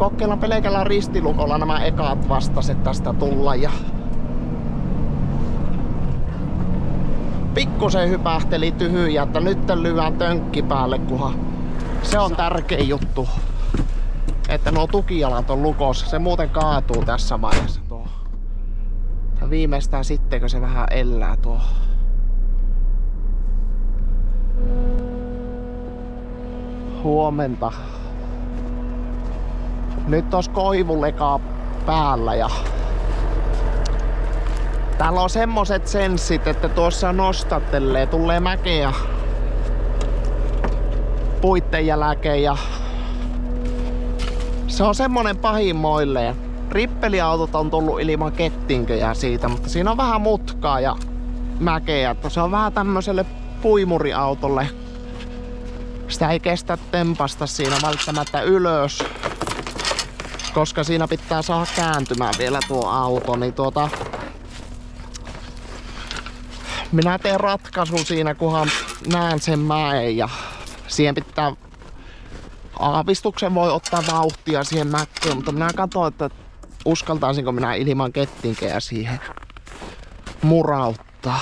Kokeillaan pelkällä ristilukolla nämä ekat vastaset tästä tulla ja pikkusen hypähteli tyhjää, että nyt lyödään tönkki päälle, kunhan se on tärkein juttu. Että nuo tukijalat on lukossa. Se muuten kaatuu tässä vaiheessa tuo. Ja viimeistään sitten, kun se vähän elää tuo. Huomenta. Nyt tos koivuleka päällä ja täällä on semmoset senssit, että tuossa nostattelee, tulee mäkeä puitten jälkeen ja se on semmonen pahimmoille. Rippeliautot on tullut ilman kettinköjä siitä, mutta siinä on vähän mutkaa ja mäkeä, että se on vähän tämmöiselle puimuriautolle. Sitä ei kestä tempasta siinä välttämättä ylös, koska siinä pitää saada kääntymään vielä tuo auto, niin minä teen ratkaisun siinä, kunhan näen sen mäen ja siihen pitää aavistuksen voi ottaa vauhtia siihen mäkeen, mutta minä katson, että uskaltaisinko minä ilman kettinkejä siihen murauttaa.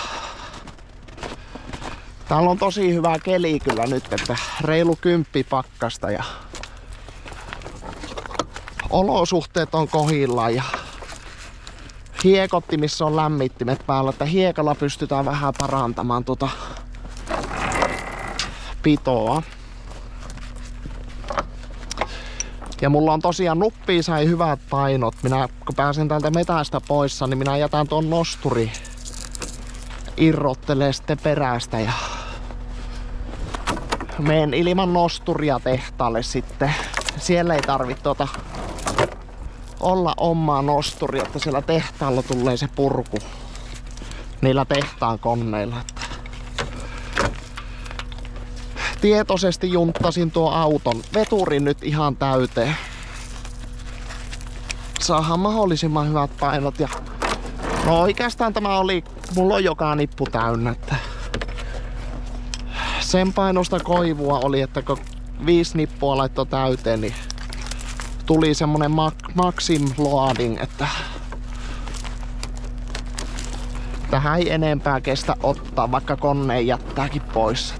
Täällä on tosi hyvä keli kyllä nyt, että reilu 10 pakkasta ja olosuhteet on kohdillaan ja hiekottimissa on lämmittimet päällä, että hiekalla pystytään vähän parantamaan tuota pitoa. Ja mulla on tosiaan nuppiin sai hyvät painot. Minä kun pääsen täältä metästä poissa, niin minä jätän tuon nosturi irrottelee sitten perästä ja menen ilman nosturia tehtaalle sitten. Siellä ei tarvitse olla omaa nosturia, että siellä tehtaalla tulee se purku niillä tehtaan koneilla. Tietoisesti junttasin tuo auton veturin nyt ihan täyteen. Saadaan mahdollisimman hyvät painot ja no oikeastaan tämä oli, mulla on joka nippu täynnä, että sen painosta koivua oli, että kun 5 nippua laittoi täyteen, niin tuli semmonen maxim loading, että tähän ei enempää kestä ottaa, vaikka koneen jättääkin pois.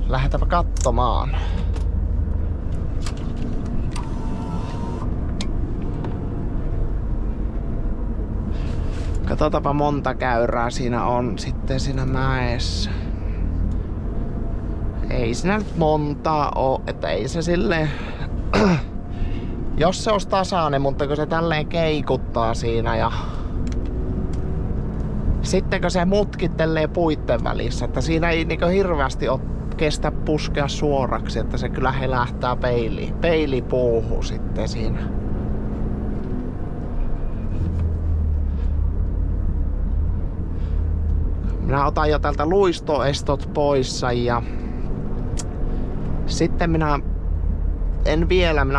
Lähdetäänpä katsomaan. Katsotaanpa monta käyrää siinä on sitten siinä mäessä. Ei siinä nyt montaa oo, että ei se silleen jos se olisi tasainen, mutta kun se tälleen keikuttaa siinä ja sitten kun se mutkittelee puitten välissä, että siinä ei niinku hirveästi oo kestä puskea suoraksi, että se kyllä helähtää peilipuuhun sitten siinä. Minä otan jo tältä luistoestot poissa ja sitten minä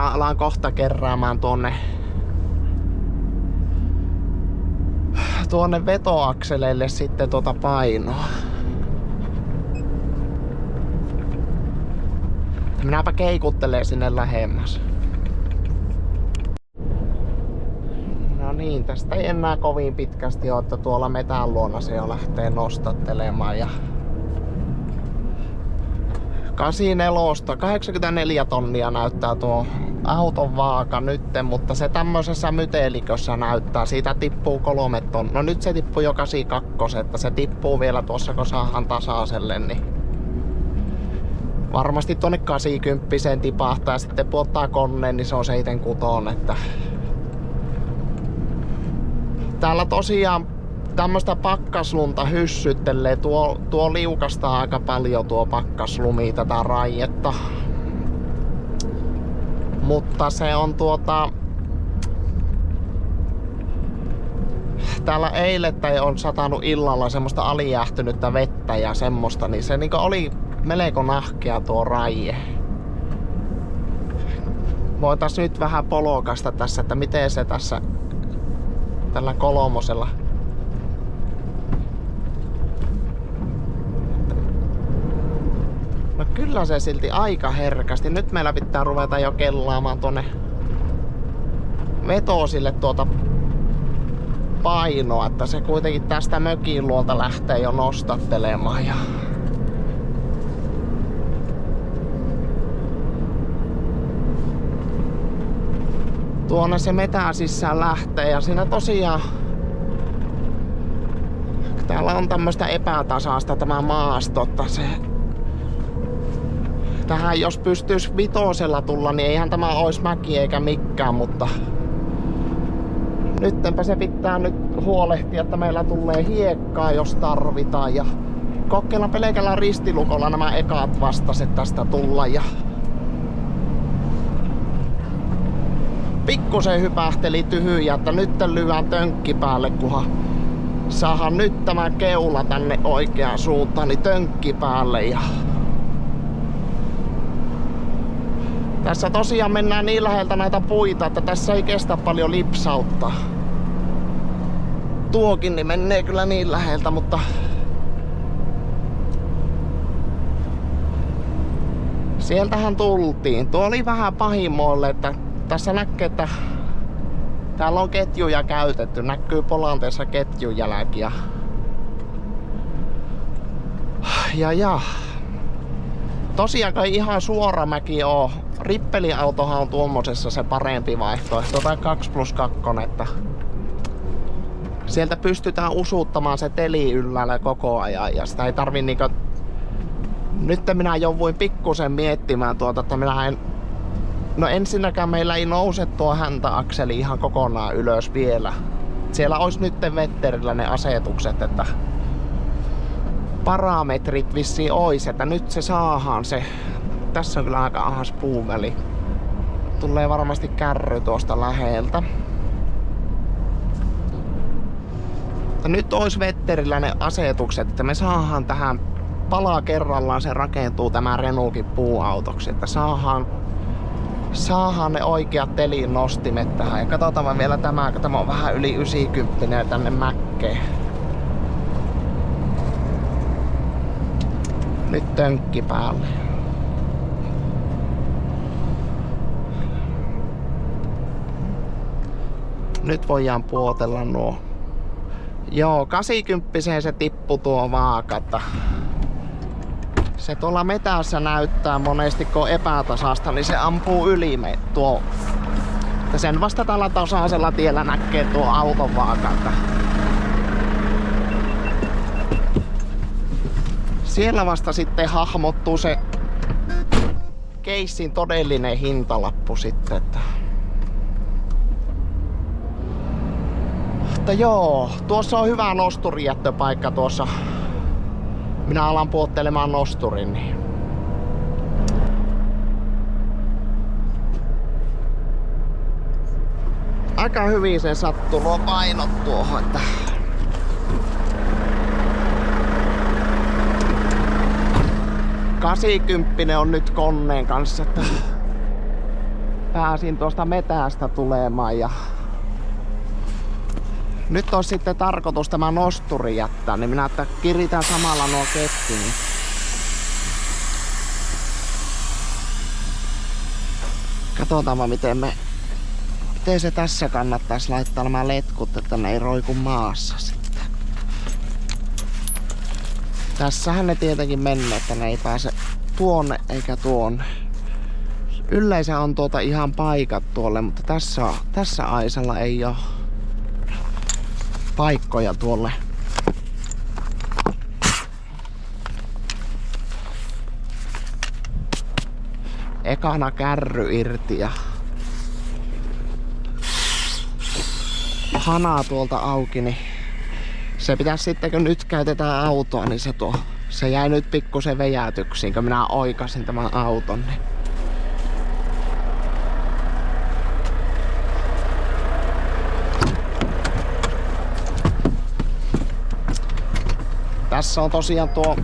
alan kohta keräämään tuonne vetoakseleille sitten painoa. Minäpä keikuttelee sinne lähemmäs. No niin, tästä ei enää kovin pitkästi ole, että tuolla metän luona se jo lähtee nostattelemaan. Ja 84 tonnia näyttää tuo auton vaaka nytten, mutta se tämmöisessä mytelikössä näyttää. Siitä tippuu 3 tonnia. No nyt se tippuu jo 82, että se tippuu vielä tuossa kun saadaan tasaiselle, niin varmasti tonne 80 tipahtaa ja sitten puottaa koneen, niin se on 76, että täällä tosiaan tämmöstä pakkaslunta hyssyttelee. Tuo liukastaa aika paljon tuo pakkaslumi tätä raietta. Mutta se on täällä eilettäin on satanut illalla semmoista alijäähtynyttä vettä ja semmoista, niin se niinku oli melko nahkea tuo raie. Voitais nyt vähän polokasta tässä, että miten se tässä tällä kolmosella. No kyllä se silti aika herkästi. Nyt meillä pitää ruveta jo kellaamaan tonne vetosille painoa, että se kuitenkin tästä mökin luolta lähtee jo nostattelemaan. Ja tuonne se metää sisään lähtee ja siinä tosiaan täällä on tämmöistä epätasaista tämä maasto, että se tähän jos pystyisi vitosella tulla, niin eihän tämä olisi mäki eikä mikään, mutta nyttenpä se pitää nyt huolehtia, että meillä tulee hiekkaa jos tarvitaan ja kokeillaan pelkällä ristilukolla nämä ekat vastaset tästä tulla ja pikkusen hypähteli tyhjä, että nyt lyön tönkki päälle, kunhan saadaan nyt tämä keula tänne oikeaan suuntaan, niin tönkki päälle. Ja tässä tosiaan mennään niin läheltä näitä puita, että tässä ei kestä paljon lipsauttaa. Tuokin niin menee kyllä niin läheltä, mutta sieltähän tultiin. Tuo oli vähän pahimmoille, että tässä näkee, että täällä on ketjuja käytetty. Näkyy polanteessa ketjujälkiä. Ja. Tosiaan ei ihan suora mäki oo. Rippeliautohan on tuommoisessa se parempi vaihtoehto. Tai 2+2. Että sieltä pystytään usuttamaan se teli yllällä koko ajan. Ja sitä ei tarvi niinkö. Nyt minä jouduin pikkusen miettimään että minä en. No ensinnäkään meillä ei nouse tuo häntäakseli ihan kokonaan ylös vielä. Siellä olisi nyt Wetterillä ne asetukset, että parametrit vissiin ois, että nyt se saadaan se. Tässä on kyllä aika ahas puuväli. Tulee varmasti kärry tuosta läheltä. Ja nyt ois Wetterillä ne asetukset, että me saadaan tähän pala kerrallaan se rakentuu tämä Renaultin puuautoksi, että saadaan ne oikeat telin nostimet tähän. Ja katsotaan vielä tämä, kun tämä on vähän yli 90 ja tänne mäkkeen. Nyt tönkki päälle. Nyt voidaan puotella nuo. Joo, 80 se tippui tuo vaakata. Se tuolla metässä näyttää monesti, kun on epätasasta, niin se ampuu yli tuo. Ja sen vasta tällä tasaisella tiellä näkee tuo auton vaakalta. Siellä vasta sitten hahmottuu se keissin todellinen hintalappu sitten. Mutta joo, tuossa on hyvä nosturijättöpaikka tuossa. Minä alan puottelemaan nosturin. Niin. Aika hyvin se sattuu nuo painot tuohon, että 80 on nyt koneen kanssa, että pääsin tuosta metästä tulemaan ja nyt on sitten tarkoitus tämä nosturi jättää, niin minä että kiritän samalla nuo kettiin. Katsotaanpa miten se tässä kannattaisi laittaa nämä letkut, että ne ei roiku maassa sitten. Tässähän ne tietenkin menee, että ne ei pääse tuonne eikä tuonne. Yleensä on ihan paikat tuolle, mutta tässä aisalla ei ole paikkoja tuolle. Ekana kärry irti ja hanaa tuolta auki, niin Se pitäisi sitten, kun nyt käytetään autoa, niin se jäi nyt pikkusen vejätyksiin, kun minä oikasin tämän auton. Niin. Tässä on tosiaan tuo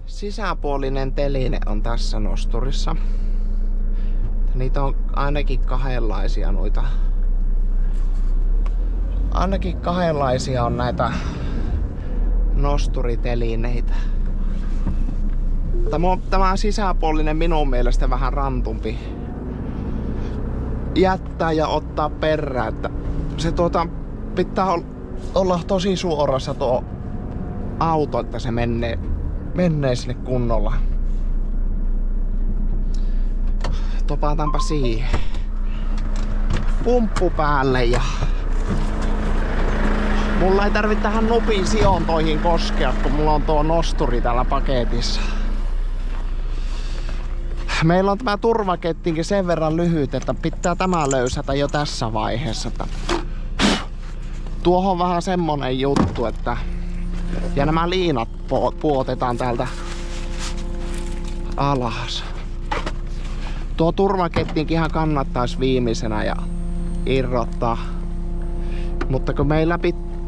sisäpuolinen teline on tässä nosturissa. Niitä on ainakin kahdenlaisia noita. Ainakin kahdenlaisia on näitä nosturitelineitä. Tämä sisäpuolinen minun mielestä vähän rantumpi jättää ja ottaa perään. Että se pitää olla tosi suorassa tuo auto, että se menee sinne kunnolla. Topataanpa siihen. Pumppu päälle ja mulla ei tarvitse tähän nupin sijontoihin koskea, kun mulla on tuo nosturi täällä paketissa. Meillä on tämä turvakettinkin sen verran lyhyt, että pitää tämä löysätä jo tässä vaiheessa. Tuohon on vähän semmonen juttu, että ja nämä liinat puotetaan täältä alas. Tuo turvakettinkin ihan kannattaisi viimeisenä ja irrottaa. Mutta kun meillä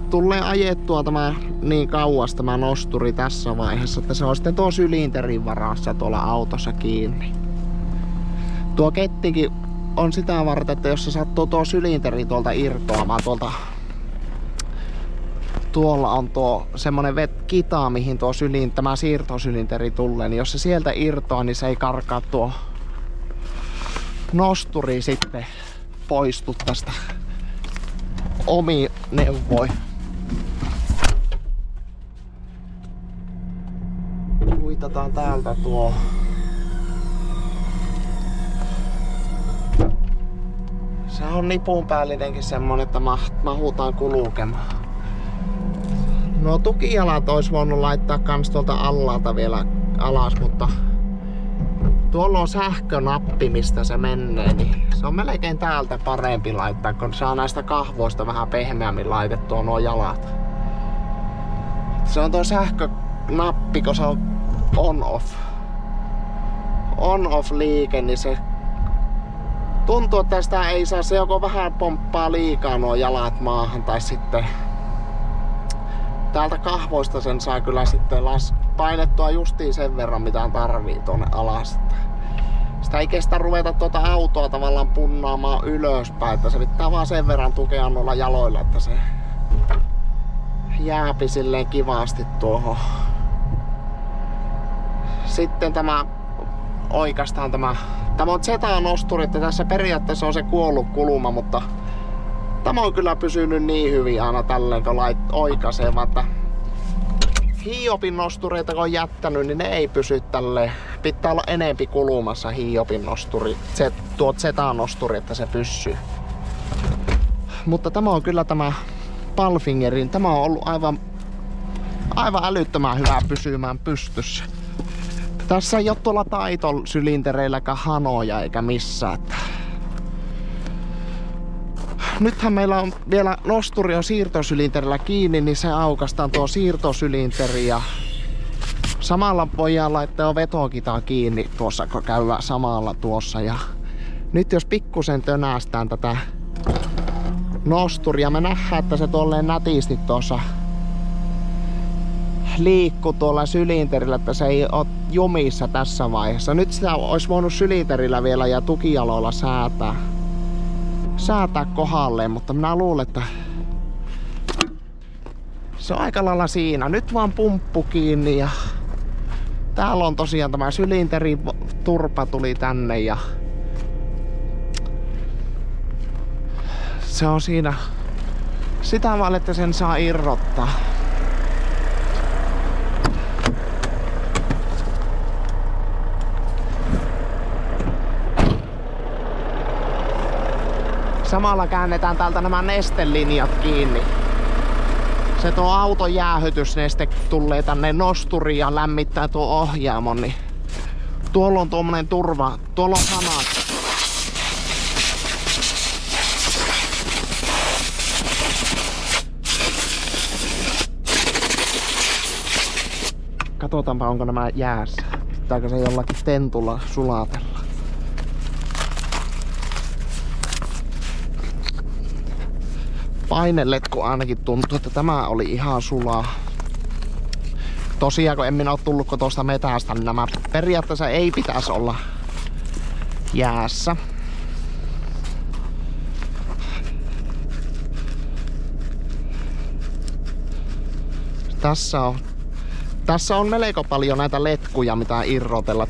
tulee ajettua tämä niin kauas tämä nosturi tässä vaiheessa, että se on sitten tuo sylinterin varassa tuolla autossa kiinni. Tuo kettikin on sitä varten, että jos se sattuu tuo sylinteri tuolta irtoamaan tuolla on tuo semmonen kita, mihin tuo tämä siirtosylinteri tulee, niin jos se sieltä irtoaa, niin se ei karkaa tuo nosturi sitten poistu tästä omiin neuvoin. Kuitataan täältä tuo. Se on nipun päällinenkin semmonen, että mahutaan kulkemaan. No tukijalat olisi voinut laittaa kans tuolta allalta vielä alas, mutta tuolla on sähkönappi, mistä se menee, niin se on melkein täältä parempi laittaa, kun saa näistä kahvoista vähän pehmeämmin laitettua nuo jalat. Se on tuo sähkönappi, kun se on on-off liike, niin se tuntuu, että sitä ei saa, se joko vähän pomppaa liikaa nuo jalat maahan tai sitten täältä kahvoista sen saa kyllä sitten painettua justiin sen verran, mitä tarvii tuonne alas. Sitä ei kestä ruveta tuota autoa tavallaan punnaamaan ylöspäin, että se pitää vaan sen verran tukea noilla jaloilla, että se jääpi silleen kivasti tuohon. Sitten tämä oikeastaan tämä on Z-nosturi, että tässä periaatteessa on se kuollut kulma, mutta tämä on kyllä pysynyt niin hyvin aina tälleen, kun oikaisee, että Hiopin nostureita kun on jättänyt, niin ne ei pysy tälleen. Pitää olla enempi kulumassa Hiopin nosturi, tuo Z-nosturi, että se pysyy. Mutta tämä on kyllä tämä Palfingerin, tämä on ollut aivan älyttömän hyvä pysymään pystyssä. Tässä ei ole tuolla Title-sylintereilläkään hanoja eikä missään. Nythän meillä on vielä nosturi on siirtosylinterillä kiinni, niin se aukastaan tuo siirtosylinteri ja samalla voidaan laittaa vetokitaa kiinni tuossa, kun käydään samalla tuossa. Ja nyt jos pikkusen tönästään tätä nosturia, me nähdään, että se tolleen nätisti tuossa liikkuu tuolla sylinterillä, että se ei ole jumissa tässä vaiheessa. Nyt sitä olisi voinut sylinterillä vielä ja tukijaloilla säätää kohdalleen, mutta minä luulen, että se on aika lailla siinä. Nyt vaan pumppu kiinni ja täällä on tosiaan tämä sylinterin turpa tuli tänne ja se on siinä sitä vaan, että sen saa irrottaa. Samalla käännetään täältä nämä nestelinjat kiinni. Se tuo auton jäähytysneste tulee tänne nosturiin ja lämmittää tuo ohjaamon, niin tuolla on tuommoinen turva, tuolla on hanat. Katsotaanpa onko nämä jäässä. Pitääkö se jollakin tentulla sulatella. Paineletku ainakin tuntuu, että tämä oli ihan sulaa. Tosiaan kun en minä oo tullutko tuosta metästä, niin nämä periaatteessa ei pitäisi olla jäässä. Tässä on melko paljon näitä letkuja mitä irrotella.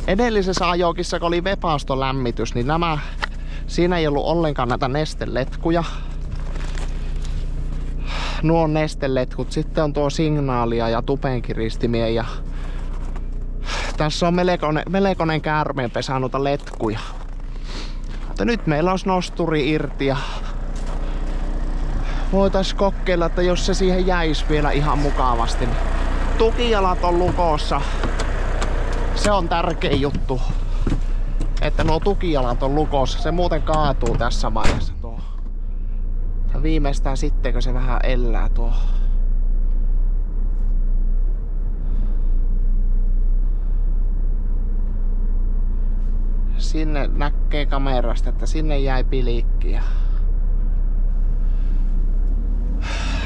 Edellisessä ajokissa kun oli vepastolämmitys, niin siinä ei ollut ollenkaan näitä nesteletkuja. Nuo on nesteletkut. Sitten on tuo signaalia ja tupenkiristimien ja tässä on melkoinen käärmeenpesä noita letkuja. Mutta nyt meillä olisi nosturi irti ja voitais kokeilla, että jos se siihen jäisi vielä ihan mukavasti. Niin tukijalat on lukossa. Se on tärkein juttu. Että nuo tukijalat on lukossa. Se muuten kaatuu tässä vaiheessa tuo. Ja viimeistään sitten kun se vähän elää tuo. Sinne näkee kamerasta, että sinne jäi pilikkiä.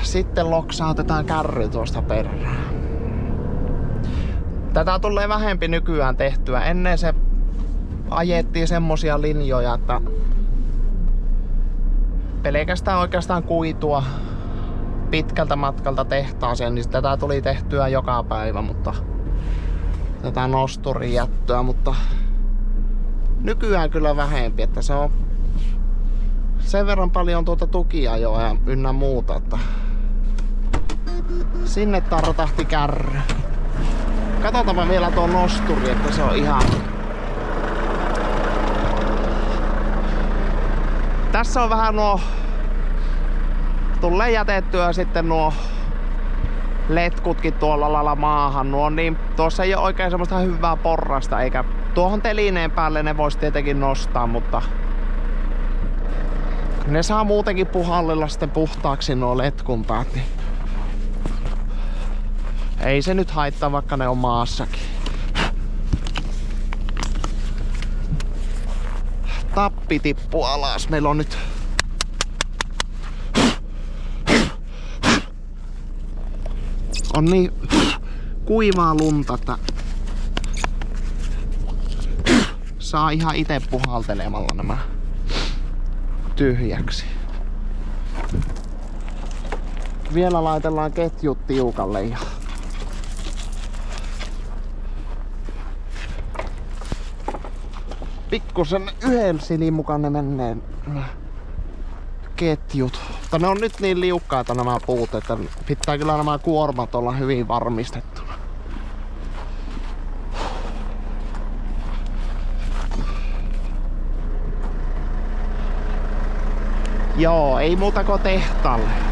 Sitten loksautetaan kärry tuosta perään. Tätä tulee vähempi nykyään tehtyä. Ennen se ajettiin semmosia linjoja, että pelkästään oikeastaan kuitua pitkältä matkalta tehtaaseen, niin tätä tuli tehtyä joka päivä, mutta tätä nosturin jättöä, mutta nykyään kyllä vähempi, että se on sen verran paljon tuota tukiajoa ja ynnä muuta, että sinne tartahti kärry. Katsotaanpa vielä tuo nosturi, että se on ihan... Tässä on vähän tulee jätettyä sitten nuo letkutkin tuolla lailla maahan. Tuossa ei ole oikein semmoista hyvää porrasta, eikä tuohon telineen päälle ne vois tietenkin nostaa, mutta ne saa muutenkin puhallilla sitten puhtaaksi nuo letkun päät. Niin ei se nyt haittaa, vaikka ne on maassakin. Tappi tippuu alas. Meillä on nyt niin kuivaa lunta, että saa ihan itse puhaltelemalla nämä tyhjäksi. Vielä laitellaan ketjut tiukalle ja pikkusen yhden silin mukaan ne menee ketjut. Mutta ne on nyt niin liukkaita nämä puut, että pitää kyllä nämä kuormat olla hyvin varmistettuna. Joo, ei muuta kuin tehtaalle.